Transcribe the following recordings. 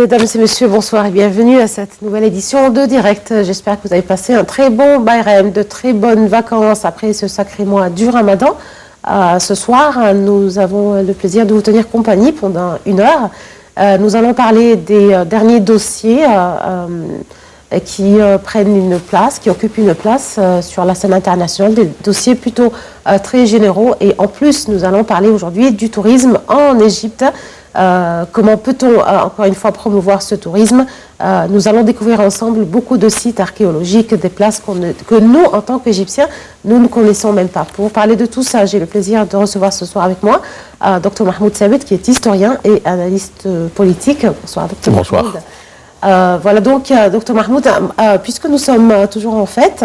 Mesdames et messieurs, bonsoir et bienvenue à cette nouvelle édition de Direct. J'espère que vous avez passé un très bon Bayram, de très bonnes vacances après ce sacré mois du Ramadan. Ce soir, nous avons le plaisir de vous tenir compagnie pendant une heure. Nous allons parler des derniers dossiers qui prennent une place, qui occupent une place sur la scène internationale, des dossiers plutôt très généraux. Et en plus, nous allons parler aujourd'hui du tourisme en Égypte. Comment peut-on, encore une fois, promouvoir ce tourisme? Nous allons découvrir ensemble beaucoup de sites archéologiques, des places que nous, en tant qu'Égyptiens, nous ne connaissons même pas. Pour parler de tout ça, j'ai le plaisir de recevoir ce soir avec moi Dr Mahmoud Sabit, qui est historien et analyste politique. Bonsoir, Dr Bonsoir. Mahmoud. Voilà donc, Dr Mahmoud, puisque nous sommes toujours en fête,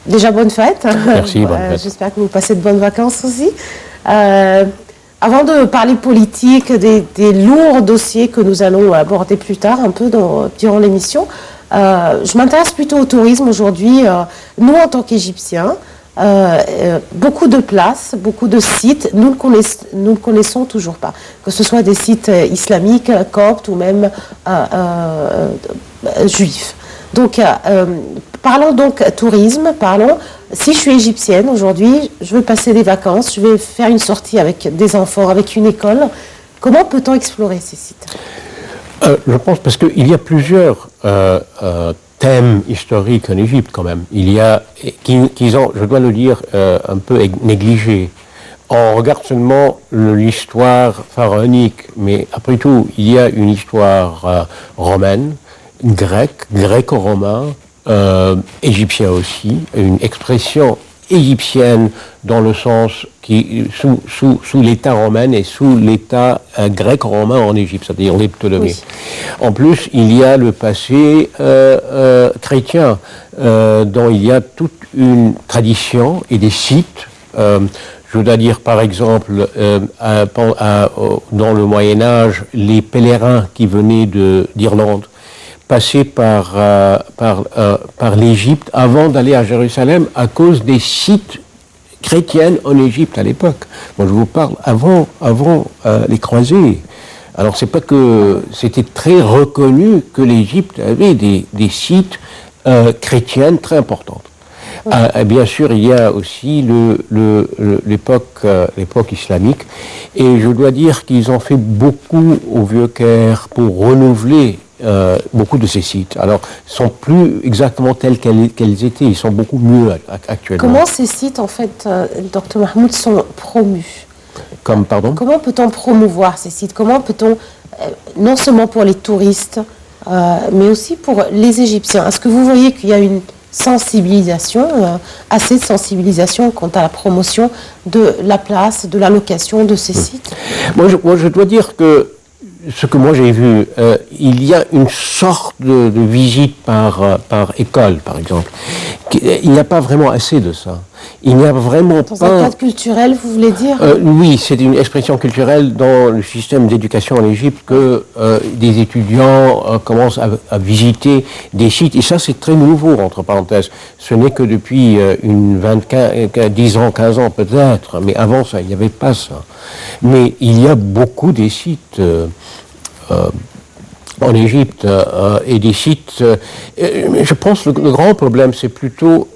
déjà bonne fête. Merci, bonne fête. J'espère que vous passez de bonnes vacances aussi. Avant de parler politique, des lourds dossiers que nous allons aborder plus tard, un peu durant l'émission, je m'intéresse plutôt au tourisme aujourd'hui. Nous, en tant qu'Égyptiens, beaucoup de places, beaucoup de sites, nous ne connaissons toujours pas. Que ce soit des sites islamiques, coptes ou même juifs. Donc, parlons donc tourisme, si je suis égyptienne aujourd'hui, je veux passer des vacances, je vais faire une sortie avec des enfants, avec une école. Comment peut-on explorer ces sites? Je pense parce qu'il y a plusieurs thèmes historiques en Égypte quand même. Il y a, qu'ils ont, je dois le dire, un peu négligés. On regarde seulement l'histoire pharaonique, mais après tout, il y a une histoire romaine, gréco-romain, égyptien aussi, une expression égyptienne dans le sens qui sous l'État romain et sous l'État grec-romain en Égypte, c'est-à-dire les Ptolémées. Oui. En plus, il y a le passé chrétien, dont il y a toute une tradition et des sites. Je dois dire, par exemple, dans le Moyen-Âge, les pèlerins qui venaient d'Irlande passaient par l'Égypte avant d'aller à Jérusalem à cause des sites chrétiens en Égypte à l'époque. Moi, je vous parle avant les croisés. Alors, c'est pas que c'était très reconnu que l'Égypte avait des sites chrétiens très importants. Bien sûr, il y a aussi l'époque islamique, et je dois dire qu'ils ont fait beaucoup au Vieux-Caire pour renouveler beaucoup de ces sites. Alors, ils ne sont plus exactement tels qu'elles étaient, ils sont beaucoup mieux actuellement. Comment ces sites, en fait, Dr Mahmoud, sont promus? Pardon? Comment peut-on promouvoir ces sites? Comment peut-on, non seulement pour les touristes, mais aussi pour les Égyptiens? Est-ce que vous voyez qu'il y a une sensibilisation, assez de sensibilisation quant à la promotion de la place, de la location de ces sites? Moi, je dois dire que ce que moi j'ai vu, il y a une sorte de visite par école, par exemple. Il n'y a pas vraiment assez de ça. Il n'y a vraiment dans un cadre culturel, vous voulez dire? Oui, c'est une expression culturelle dans le système d'éducation en Égypte que des étudiants commencent à visiter des sites. Et ça, c'est très nouveau, entre parenthèses. Ce n'est que depuis 10 ans, 15 ans peut-être. Mais avant ça, il n'y avait pas ça. Mais il y a beaucoup des sites en Égypte et des sites... je pense que le grand problème, c'est plutôt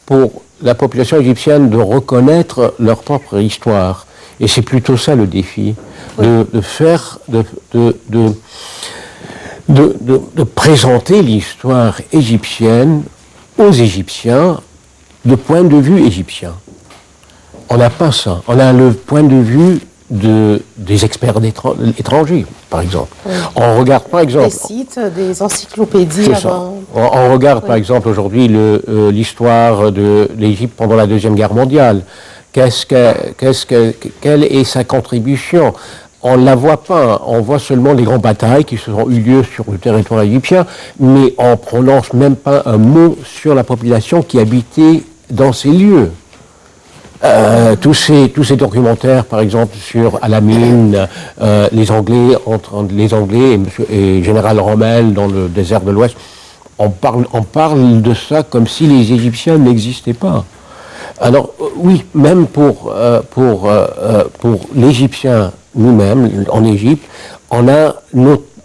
pour la population égyptienne de reconnaître leur propre histoire. Et c'est plutôt ça le défi, de présenter l'histoire égyptienne aux Égyptiens de point de vue égyptien. On n'a pas ça. On a le point de vue des experts étrangers, par exemple. Oui. On regarde, par exemple... Des sites, des encyclopédies avant... On regarde, par exemple, aujourd'hui l'histoire de l'Égypte pendant la Deuxième Guerre mondiale. Quelle est sa contribution? On ne la voit pas. On voit seulement les grandes batailles qui se sont eu lieu sur le territoire égyptien, mais on ne prononce même pas un mot sur la population qui habitait dans ces lieux. Tous ces documentaires, par exemple, sur Al-Amin, les Anglais et Général Rommel dans le désert de l'Ouest, on parle de ça comme si les Égyptiens n'existaient pas. Alors oui, même pour l'Égyptien nous-mêmes, en Égypte, on a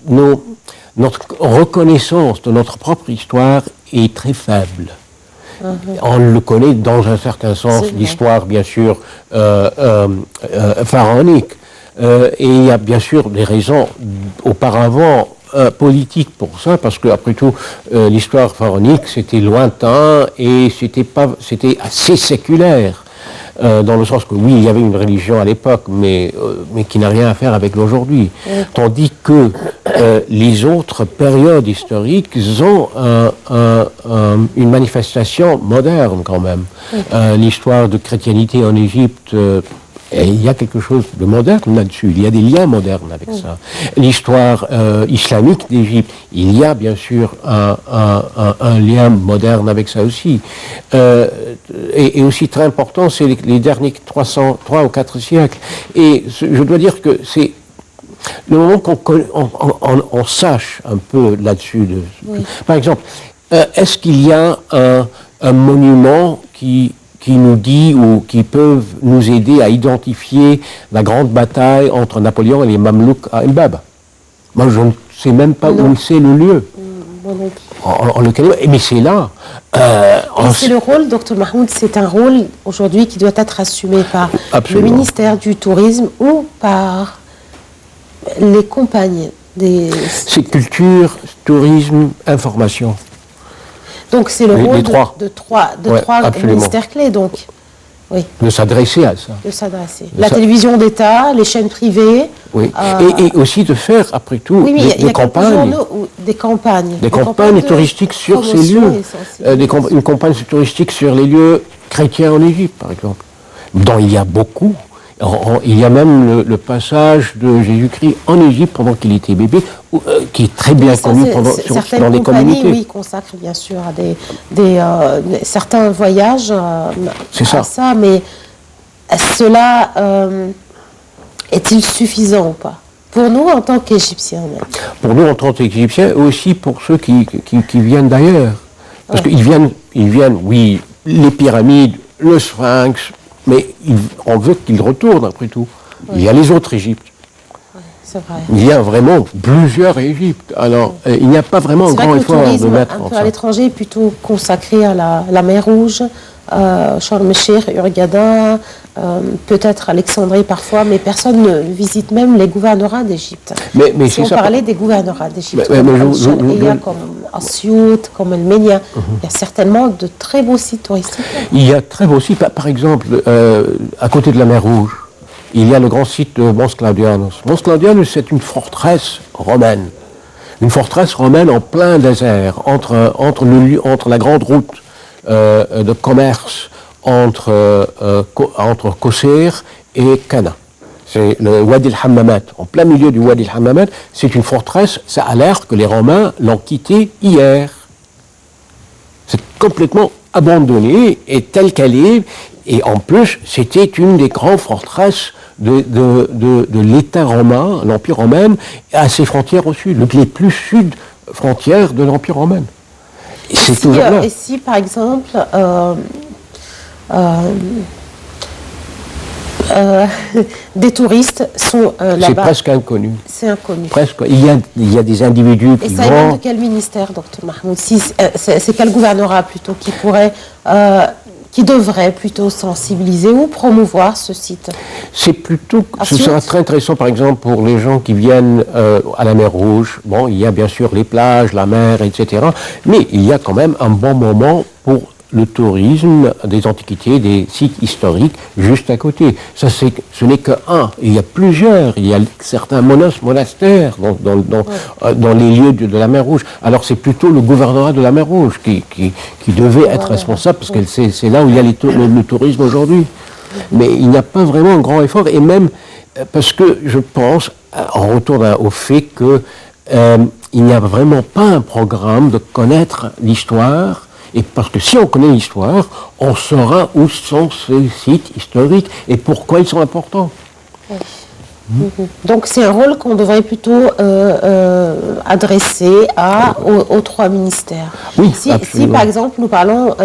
notre reconnaissance de notre propre histoire est très faible. On le connaît dans un certain sens, l'histoire bien sûr pharaonique. Et il y a bien sûr des raisons auparavant politiques pour ça, parce que après tout, l'histoire pharaonique c'était lointain et c'était assez séculaire. Dans le sens que oui, il y avait une religion à l'époque, mais qui n'a rien à faire avec l'aujourd'hui. Tandis que les autres périodes historiques ont une manifestation moderne quand même. L'histoire de chrétienté en Égypte, et il y a quelque chose de moderne là-dessus, il y a des liens modernes avec ça. L'histoire islamique d'Égypte, il y a bien sûr un lien moderne avec ça aussi. Et aussi très important, c'est les derniers 3 ou 4 siècles. Et je dois dire que c'est le moment qu'on sache un peu là-dessus. Par exemple, est-ce qu'il y a un monument qui nous dit ou qui peuvent nous aider à identifier la grande bataille entre Napoléon et les Mamelouks à El Bab? Moi, je ne sais même pas où c'est le lieu. On le connaît, mais c'est là. Et c'est le rôle, Dr Mahmoud, c'est un rôle aujourd'hui qui doit être assumé par le ministère du Tourisme ou par les compagnies des... C'est culture, tourisme, information. Donc c'est le rôle de trois ministères clés, donc. Oui. De s'adresser à ça. De s'adresser. La télévision d'État, les chaînes privées. Oui. Et aussi de faire, après tout, des campagnes. Des campagnes. Des campagnes touristiques sur ces lieux. Une campagne touristique sur les lieux chrétiens en Égypte, par exemple, dont il y a beaucoup. Il y a même le passage de Jésus-Christ en Égypte pendant qu'il était bébé, qui est très bien connu dans les communautés. Oui, consacrent bien sûr à certains voyages à ça, mais cela est-il suffisant ou pas? Pour nous en tant qu'Égyptiens même. Pour nous en tant qu'Égyptiens, et aussi pour ceux qui viennent d'ailleurs. Parce qu'ils viennent, oui, les pyramides, le Sphinx, mais on veut qu'ils retournent après tout. Il y a les autres Égyptes. C'est vrai. Il y a vraiment plusieurs Égyptes. Alors, il n'y a pas vraiment un grand effort de mettre en ça. À l'étranger est plutôt consacré à la mer Rouge, Sharm el-Sheikh, Hurghada, peut-être Alexandrie parfois, mais personne ne visite même les gouvernorats d'Égypte. Mais si on parlait des gouvernorats d'Égypte, il y a comme Assiout, comme El Menia, il y a certainement de très beaux sites touristiques. Il y a très beaux sites, par exemple, à côté de la mer Rouge, il y a le grand site de Mons Claudianus. Mons Claudianus, c'est une forteresse romaine. Une forteresse romaine en plein désert, entre la grande route de commerce entre Kosseir et Cana. C'est le Wadi el-Hammamat. En plein milieu du Wadi el-Hammamat, c'est une forteresse, ça a l'air que les Romains l'ont quittée hier. C'est complètement abandonné et telle qu'elle est. Et en plus, c'était une des grandes forteresses de l'État romain, l'Empire romain, à ses frontières au sud, les plus sud frontières de l'Empire romain. C'est toujours là. Et si, par exemple, des touristes sont là-bas. C'est presque inconnu. C'est inconnu. Presque. Il y a des individus qui vont... Et ça vient de quel ministère, Dr Mahmoud? C'est quel gouvernorat plutôt qui devrait plutôt sensibiliser ou promouvoir ce site? C'est plutôt... Ce sera très intéressant, par exemple, pour les gens qui viennent à la mer Rouge. Bon, il y a bien sûr les plages, la mer, etc. Mais il y a quand même un bon moment pour le tourisme des antiquités, des sites historiques juste à côté. Ça, ce n'est que un. Il y a plusieurs. Il y a certains monastères dans les lieux de la mer Rouge. Alors c'est plutôt le gouvernorat de la mer Rouge qui devait être responsable, parce que c'est là où il y a le tourisme aujourd'hui. Mais il n'y a pas vraiment un grand effort, et même parce que je pense, on retourne au fait que il n'y a vraiment pas un programme de connaître l'histoire. Et parce que si on connaît l'histoire, on saura où sont ces sites historiques et pourquoi ils sont importants. Oui. Donc c'est un rôle qu'on devrait plutôt adresser aux 3 ministères. Oui, si par exemple nous parlons,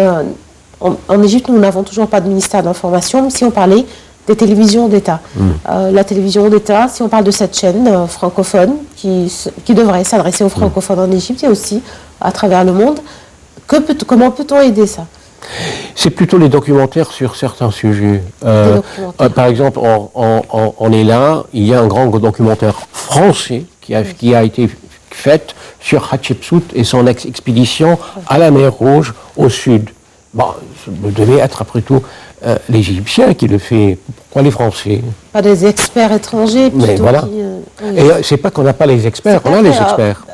en Égypte nous n'avons toujours pas de ministère d'information, si on parlait des télévisions d'État. La télévision d'État, si on parle de cette chaîne francophone qui devrait s'adresser aux francophones en Égypte et aussi à travers le monde, comment peut-on aider ça? C'est plutôt les documentaires sur certains sujets. Par exemple, on est là, il y a un grand documentaire français qui a été fait sur Hatshepsut et son expédition à la mer Rouge au sud. Bon, ça devait être après tout l'Égyptien qui le fait. Pourquoi les Français? Pas des experts étrangers plutôt. Mais voilà. Et c'est pas qu'on n'a pas les experts, on a les experts.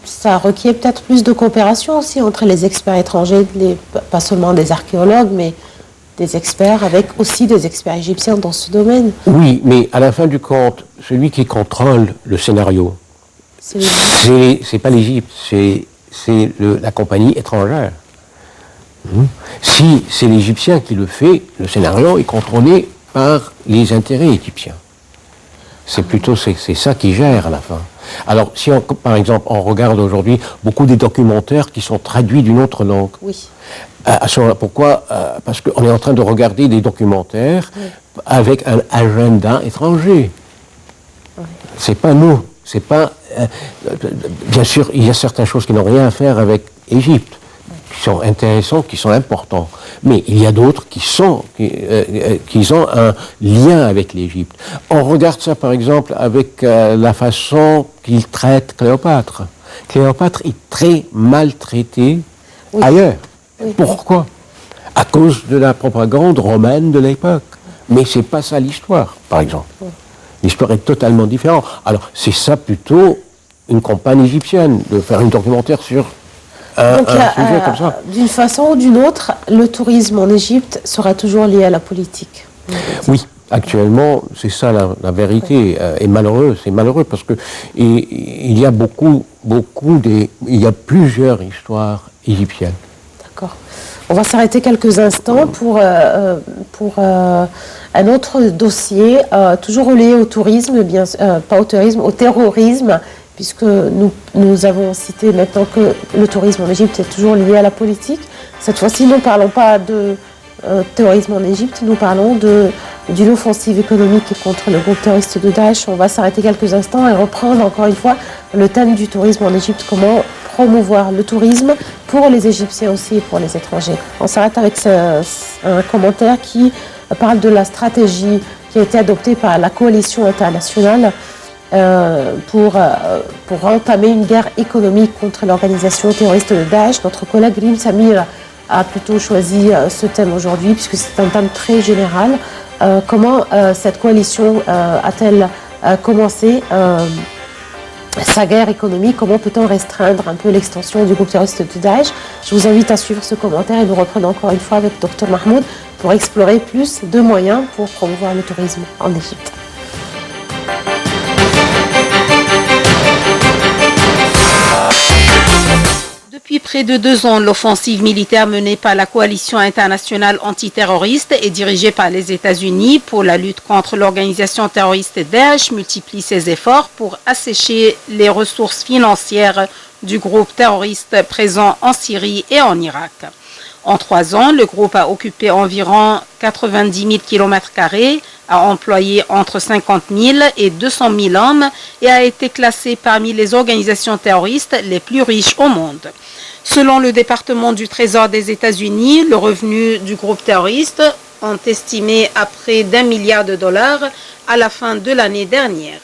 Ça requiert peut-être plus de coopération aussi entre les experts étrangers, pas seulement des archéologues, mais des experts avec aussi des experts égyptiens dans ce domaine. Oui, mais à la fin du compte, celui qui contrôle le scénario, c'est pas l'Égypte, c'est la compagnie étrangère. Si c'est l'Égyptien qui le fait, le scénario est contrôlé par les intérêts égyptiens. C'est plutôt c'est ça qui gère à la fin. Alors, si par exemple on regarde aujourd'hui beaucoup des documentaires qui sont traduits d'une autre langue. Oui. Pourquoi? Parce qu'on est en train de regarder des documentaires avec un agenda étranger. Oui. C'est pas nous. C'est pas. Bien sûr, il y a certaines choses qui n'ont rien à faire avec l'Égypte, qui sont intéressants, qui sont importants. Mais il y a d'autres qui ont un lien avec l'Égypte. On regarde ça, par exemple, avec la façon qu'il traite Cléopâtre. Cléopâtre est très maltraitée ailleurs. Oui. Pourquoi? À cause de la propagande romaine de l'époque. Mais c'est pas ça l'histoire, par exemple. Oui. L'histoire est totalement différente. Alors, c'est ça plutôt une campagne égyptienne, de faire un documentaire sur un sujet comme ça. D'une façon ou d'une autre, le tourisme en Égypte sera toujours lié à la politique. Oui, actuellement, c'est ça la vérité. Et c'est malheureux parce que il y a il y a plusieurs histoires égyptiennes. D'accord. On va s'arrêter quelques instants pour un autre dossier, toujours lié au tourisme, pas au tourisme, au terrorisme, puisque nous avons cité maintenant que le tourisme en Égypte est toujours lié à la politique. Cette fois-ci, nous ne parlons pas de terrorisme en Égypte, nous parlons d'une offensive économique contre le groupe terroriste de Daesh. On va s'arrêter quelques instants et reprendre encore une fois le thème du tourisme en Égypte, comment promouvoir le tourisme pour les Égyptiens aussi et pour les étrangers. On s'arrête avec un commentaire qui parle de la stratégie qui a été adoptée par la coalition internationale pour entamer une guerre économique contre l'organisation terroriste de Daesh. Notre collègue Rim Samir a plutôt choisi ce thème aujourd'hui puisque c'est un thème très général. Comment cette coalition a-t-elle commencé sa guerre économique? Comment peut-on restreindre un peu l'extension du groupe terroriste de Daesh? Je vous invite à suivre ce commentaire et nous reprenons encore une fois avec Dr Mahmoud pour explorer plus de moyens pour promouvoir le tourisme en Égypte. Depuis près de 2 ans, l'offensive militaire menée par la coalition internationale antiterroriste et dirigée par les États-Unis pour la lutte contre l'organisation terroriste Daesh multiplie ses efforts pour assécher les ressources financières du groupe terroriste présent en Syrie et en Irak. En 3 ans, le groupe a occupé environ 90 000 km², a employé entre 50 000 et 200 000 hommes et a été classé parmi les organisations terroristes les plus riches au monde. Selon le département du Trésor des États-Unis, le revenu du groupe terroriste est estimé à près d'$1 milliard à la fin de l'année dernière.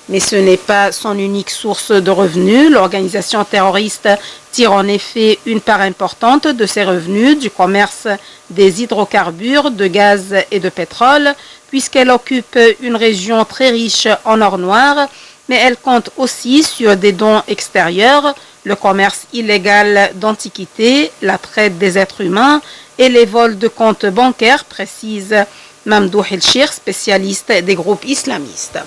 Mais ce n'est pas son unique source de revenus. L'organisation terroriste tire en effet une part importante de ses revenus du commerce des hydrocarbures, de gaz et de pétrole, puisqu'elle occupe une région très riche en or noir, mais elle compte aussi sur des dons extérieurs, le commerce illégal d'antiquités, la traite des êtres humains et les vols de comptes bancaires, précise Mamdouh El-Shir, spécialiste des groupes islamistes.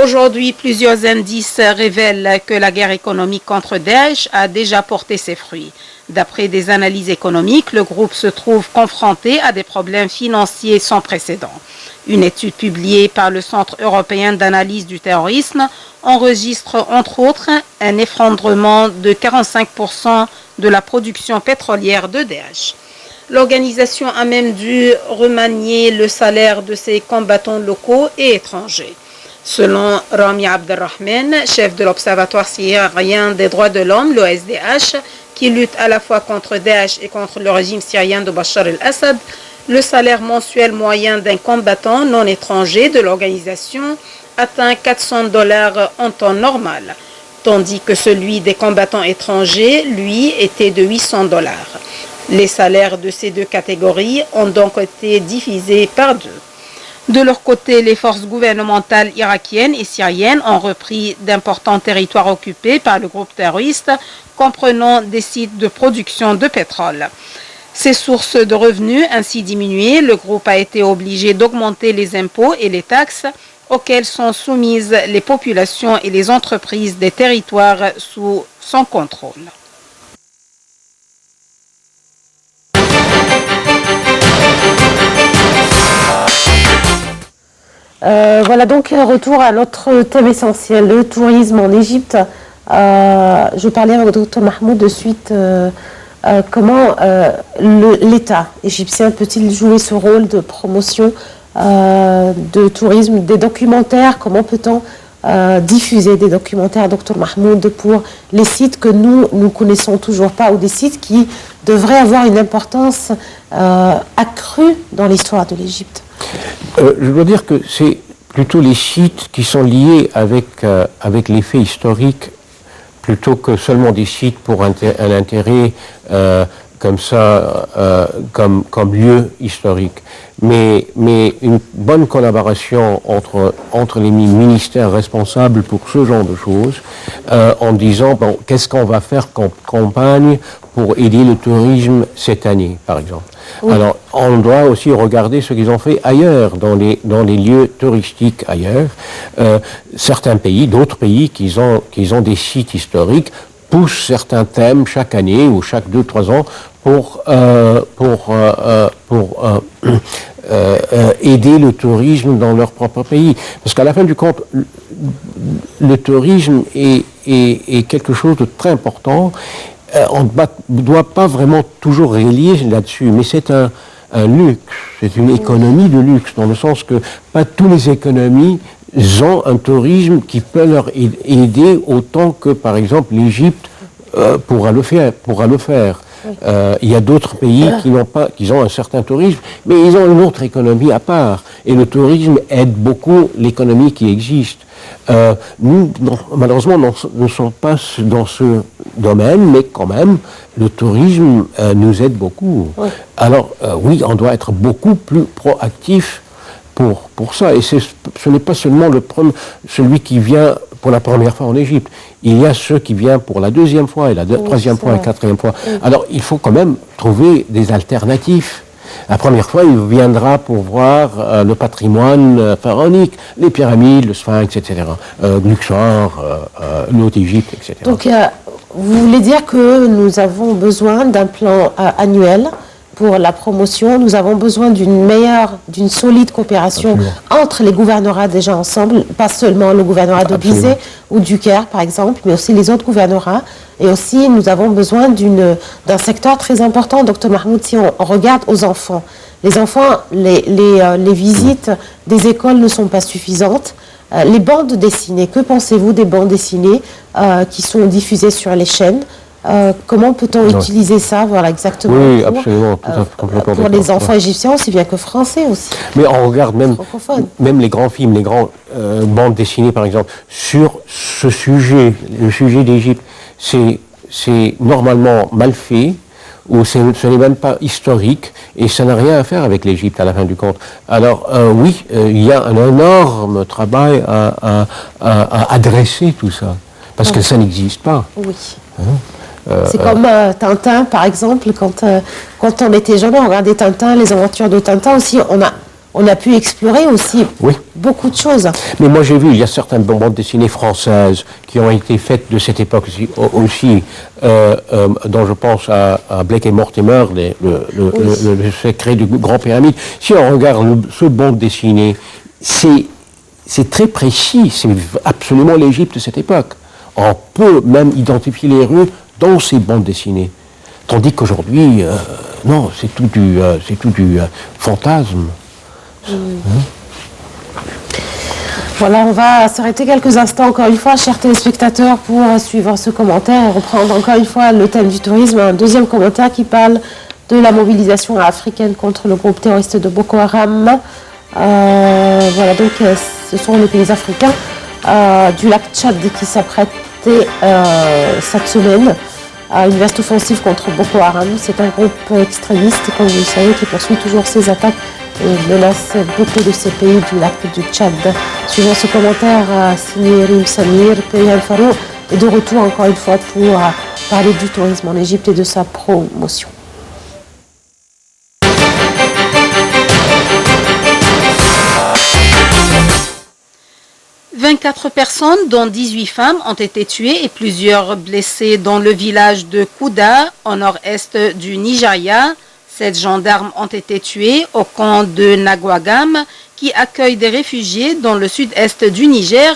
Aujourd'hui, plusieurs indices révèlent que la guerre économique contre Daesh a déjà porté ses fruits. D'après des analyses économiques, le groupe se trouve confronté à des problèmes financiers sans précédent. Une étude publiée par le Centre européen d'analyse du terrorisme enregistre entre autres un effondrement de 45% de la production pétrolière de Daesh. L'organisation a même dû remanier le salaire de ses combattants locaux et étrangers. Selon Rami Abdelrahman, chef de l'Observatoire syrien des droits de l'homme, l'OSDH, qui lutte à la fois contre Daesh et contre le régime syrien de Bachar el-Assad, le salaire mensuel moyen d'un combattant non étranger de l'organisation atteint $400 en temps normal, tandis que celui des combattants étrangers, lui, était de $800. Les salaires de ces deux catégories ont donc été divisés par deux. De leur côté, les forces gouvernementales irakiennes et syriennes ont repris d'importants territoires occupés par le groupe terroriste, comprenant des sites de production de pétrole. Ces sources de revenus ainsi diminuées, le groupe a été obligé d'augmenter les impôts et les taxes auxquelles sont soumises les populations et les entreprises des territoires sous son contrôle. Voilà donc retour à notre thème essentiel, le tourisme en Égypte. Je parlais avec le Dr Mahmoud de suite comment l'État égyptien peut-il jouer ce rôle de promotion de tourisme, des documentaires, comment peut-on diffuser des documentaires, Dr Mahmoud, pour les sites que nous connaissons toujours pas ou des sites qui devraient avoir une importance accrue dans l'histoire de l'Égypte. Je dois dire que c'est plutôt les sites qui sont liés avec les faits historiques, plutôt que seulement des sites pour un intérêt comme ça, comme lieu historique. Mais une bonne collaboration entre les ministères responsables pour ce genre de choses, en disant, bon, qu'est-ce qu'on va faire comme campagne pour aider le tourisme cette année, par exemple. Oui. Alors, on doit aussi regarder ce qu'ils ont fait ailleurs, dans les lieux touristiques ailleurs. Certains pays, d'autres pays qui ont des sites historiques, poussent certains thèmes chaque année ou chaque 2-3 ans pour aider le tourisme dans leur propre pays. Parce qu'à la fin du compte, le tourisme est quelque chose de très important. On ne doit pas vraiment toujours relier là-dessus, mais c'est un luxe, c'est une économie de luxe, dans le sens que pas toutes les économies ont un tourisme qui peut leur aider autant que, par exemple, l'Égypte pourra le faire. Il y a d'autres pays qui ont un certain tourisme, mais ils ont une autre économie à part. Et le tourisme aide beaucoup l'économie qui existe. Nous, malheureusement, ne sommes pas dans ce domaine, mais quand même, le tourisme nous aide beaucoup. Oui. Alors, oui, on doit être beaucoup plus proactif pour ça. Et ce n'est pas seulement celui qui vient pour la première fois en Égypte. Il y a ceux qui viennent pour la deuxième fois, et la troisième fois, et la quatrième fois. Oui. Alors, il faut quand même trouver des alternatives. La première fois, il viendra pour voir le patrimoine pharaonique, les pyramides, le sphinx, etc. Luxor, l'Haute Égypte, etc. Donc, vous voulez dire que nous avons besoin d'un plan annuel pour la promotion. Nous avons besoin d'une solide coopération entre les gouvernorats déjà ensemble, pas seulement le gouvernorat de Gizeh ou du Caire, par exemple, mais aussi les autres gouvernorats. Et aussi, nous avons besoin d'un secteur très important. Dr Mahmoud, si on regarde aux enfants, les enfants, les visites des écoles ne sont pas suffisantes. Les bandes dessinées, que pensez-vous des bandes dessinées qui sont diffusées sur les chaînes? Comment peut-on utiliser ça, voilà, exactement, oui, absolument, pour les enfants égyptiens aussi bien que français aussi. Mais on regarde même les grands films, les grandes bandes dessinées par exemple, sur ce sujet, le sujet d'Égypte, c'est normalement mal fait, ou ce n'est même pas historique, et ça n'a rien à faire avec l'Égypte à la fin du compte. Alors oui, il y a un énorme travail à adresser tout ça, parce que ça n'existe pas. Oui. C'est comme Tintin, par exemple, quand on était jeune, on regardait Tintin, les aventures de Tintin aussi, on a pu explorer aussi beaucoup de choses. Mais moi j'ai vu, il y a certaines bandes dessinées françaises qui ont été faites de cette époque aussi dont je pense à Blake et Mortimer, le secret du Grand Pyramide. Si on regarde ce bande dessinée, c'est très précis, c'est absolument l'Égypte de cette époque. On peut même identifier les rues dans ces bandes dessinées. Tandis qu'aujourd'hui, non, c'est tout du fantasme. Voilà, on va s'arrêter quelques instants encore une fois, chers téléspectateurs, pour suivre ce commentaire et reprendre encore une fois le thème du tourisme. Un deuxième commentaire qui parle de la mobilisation africaine contre le groupe terroriste de Boko Haram. Voilà, donc ce sont les pays africains du lac Tchad qui s'apprêtaient cette semaine à une vaste offensive contre Boko Haram. C'est un groupe extrémiste, comme vous le savez, qui poursuit toujours ses attaques et menace beaucoup de ces pays du lac du Tchad. Suivant ce commentaire signé Rim Samir, Payal Farou est de retour encore une fois pour parler du tourisme en Égypte et de sa promotion. 24 personnes, dont 18 femmes, ont été tuées et plusieurs blessées dans le village de Kouda, au nord-est du Nigeria. 7 gendarmes ont été tués au camp de Nagwagam, qui accueille des réfugiés dans le sud-est du Niger.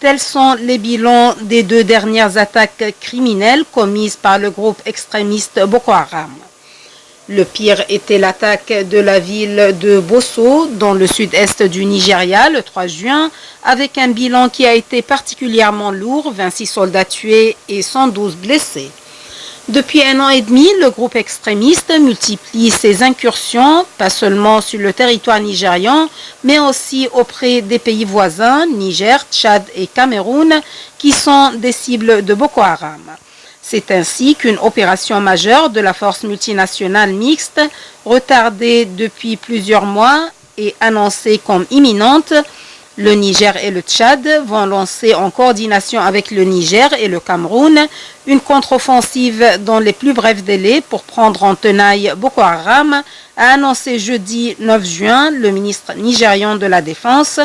Tels sont les bilans des 2 dernières attaques criminelles commises par le groupe extrémiste Boko Haram. Le pire était l'attaque de la ville de Bosso, dans le sud-est du Nigeria, le 3 juin, avec un bilan qui a été particulièrement lourd, 26 soldats tués et 112 blessés. Depuis 1 an et demi, le groupe extrémiste multiplie ses incursions, pas seulement sur le territoire nigérian, mais aussi auprès des pays voisins, Niger, Tchad et Cameroun, qui sont des cibles de Boko Haram. C'est ainsi qu'une opération majeure de la force multinationale mixte, retardée depuis plusieurs mois et annoncée comme imminente, le Niger et le Tchad vont lancer en coordination avec le Niger et le Cameroun une contre-offensive dans les plus brefs délais pour prendre en tenaille Boko Haram, a annoncé jeudi 9 juin le ministre nigérian de la Défense.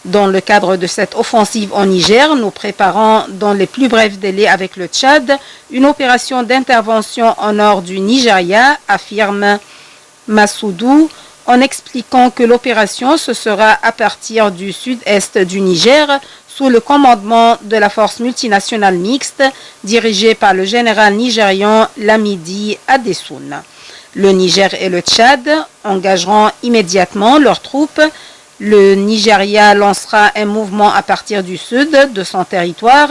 Dans le cadre de cette offensive en Niger, nous préparons dans les plus brefs délais avec le Tchad une opération d'intervention au nord du Nigeria, affirme Massoudou, en expliquant que l'opération se sera à partir du sud-est du Niger sous le commandement de la force multinationale mixte dirigée par le général nigérian Lamidi Adessoun. Le Niger et le Tchad engageront immédiatement leurs troupes. Le Nigeria lancera un mouvement à partir du sud de son territoire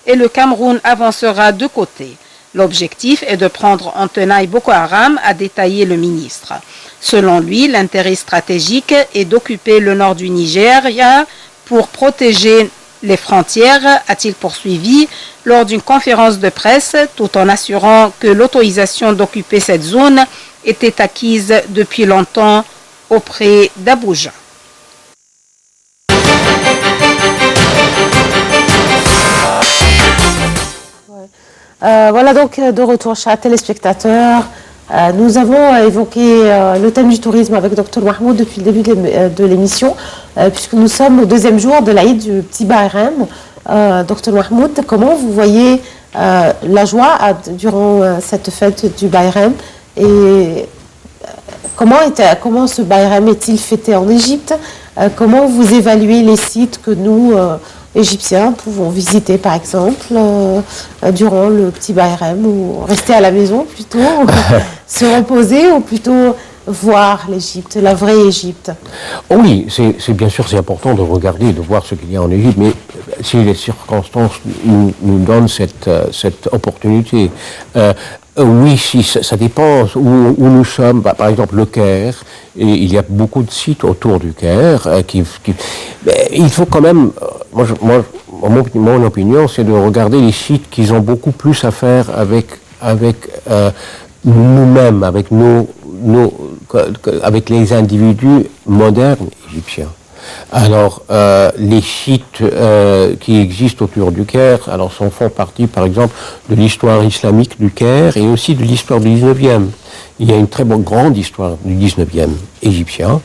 et le Cameroun avancera de côté. L'objectif est de prendre en tenaille Boko Haram, a détaillé le ministre. Selon lui, l'intérêt stratégique est d'occuper le nord du Nigeria pour protéger les frontières, a-t-il poursuivi lors d'une conférence de presse, tout en assurant que l'autorisation d'occuper cette zone était acquise depuis longtemps auprès d'Abuja. Voilà donc de retour, chers téléspectateurs. Nous avons évoqué le thème du tourisme avec Dr Mahmoud depuis le début de l'émission, puisque nous sommes au 2e jour de l'Aïd du petit Bahrem. Dr Mahmoud, comment vous voyez la joie durant cette fête du Bahrem et comment ce Bahrem est-il fêté en Égypte? Comment vous évaluez les sites que nous, Égyptiens, pouvons visiter par exemple durant le petit Bahrem, ou rester à la maison plutôt, ou se reposer, ou plutôt voir l'Égypte, la vraie Égypte? Oui, c'est bien sûr, c'est important de regarder, de voir ce qu'il y a en Égypte, mais si les circonstances nous donnent cette opportunité, oui, si ça dépend où nous sommes. Par exemple, le Caire, et il y a beaucoup de sites autour du Caire mais il faut quand même, mon opinion, c'est de regarder les sites qui ont beaucoup plus à faire avec nous-mêmes, avec les individus modernes égyptiens. Alors, les sites qui existent autour du Caire, font partie, par exemple, de l'histoire islamique du Caire et aussi de l'histoire du 19e. Il y a une très grande histoire du 19e égyptien.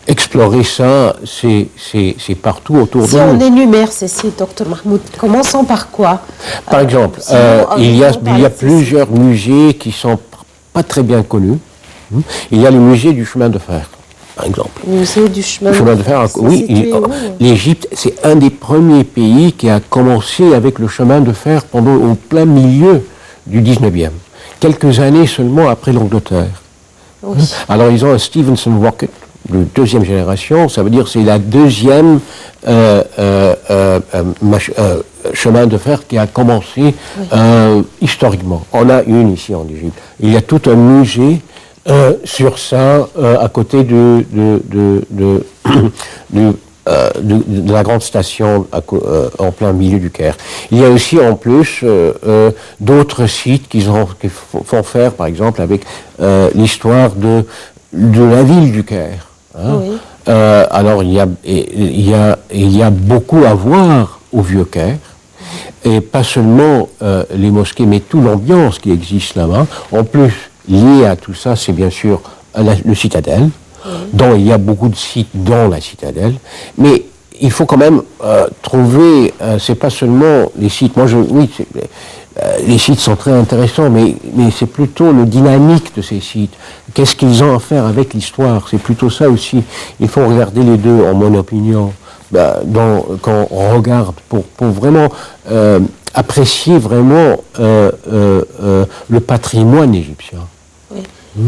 Explorer ça, c'est partout autour de nous. Si on énumère ces sites, Dr Mahmoud, commençons par quoi? Par exemple, il y a plusieurs musées qui sont pas très bien connus. Il y a le musée du chemin de fer, par exemple. Le musée du chemin de fer, oui. L'Égypte, c'est un des premiers pays qui a commencé avec le chemin de fer au plein milieu du 19e. Quelques années seulement après l'Angleterre. Oui. Alors ils ont un Stevenson Rocket de deuxième génération, ça veut dire que c'est la deuxième chemin de fer qui a commencé historiquement. On a une ici en Égypte. Il y a tout un musée sur ça à côté de la grande station en plein milieu du Caire. Il y a aussi en plus d'autres sites qui font faire, par exemple, avec l'histoire de la ville du Caire. Hein. Oui. Alors il y a beaucoup à voir au Vieux Caire, et pas seulement les mosquées, mais toute l'ambiance qui existe là-bas. En plus, lié à tout ça, c'est bien sûr le citadelle, dont il y a beaucoup de sites dans la citadelle, mais il faut quand même trouver, c'est pas seulement les sites, les sites sont très intéressants, mais c'est plutôt le dynamique de ces sites. Qu'est-ce qu'ils ont à faire avec l'histoire? C'est plutôt ça aussi. Il faut regarder les deux, en mon opinion, quand on regarde, pour vraiment apprécier vraiment le patrimoine égyptien. Oui.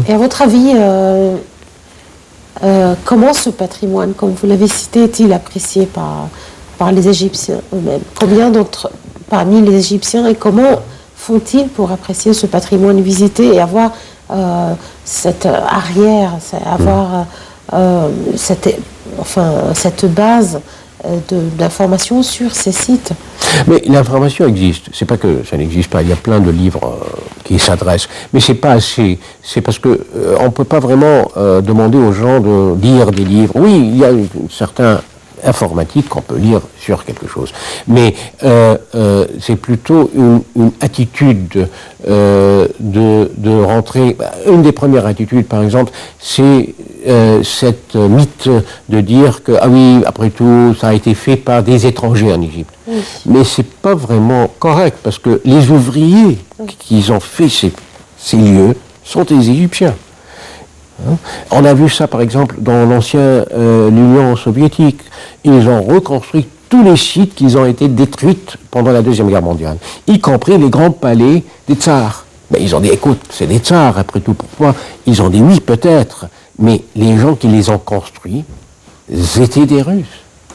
Et à votre avis, comment ce patrimoine, comme vous l'avez cité, est-il apprécié par les Égyptiens eux-mêmes? Combien d'autres parmi les Égyptiens, et comment font-ils pour apprécier ce patrimoine, visiter et avoir cette arrière, avoir cette base d'informations sur ces sites? Mais l'information existe. C'est pas que ça n'existe pas. Il y a plein de livres qui s'adressent. Mais c'est pas assez. C'est parce que on peut pas vraiment demander aux gens de lire des livres. Oui, il y a certains informatique qu'on peut lire sur quelque chose. Mais c'est plutôt une attitude de rentrer. Une des premières attitudes, par exemple, c'est cette mythe de dire que, ah oui, après tout, ça a été fait par des étrangers en Égypte. Oui. Mais c'est pas vraiment correct, parce que les ouvriers qui ont fait ces lieux sont des Égyptiens. On a vu ça, par exemple, dans l'Union soviétique. Ils ont reconstruit tous les sites qui ont été détruits pendant la Deuxième Guerre mondiale, y compris les grands palais des tsars. Mais ils ont dit, écoute, c'est des tsars, après tout, pourquoi? Ils ont dit, oui, peut-être, mais les gens qui les ont construits étaient des Russes.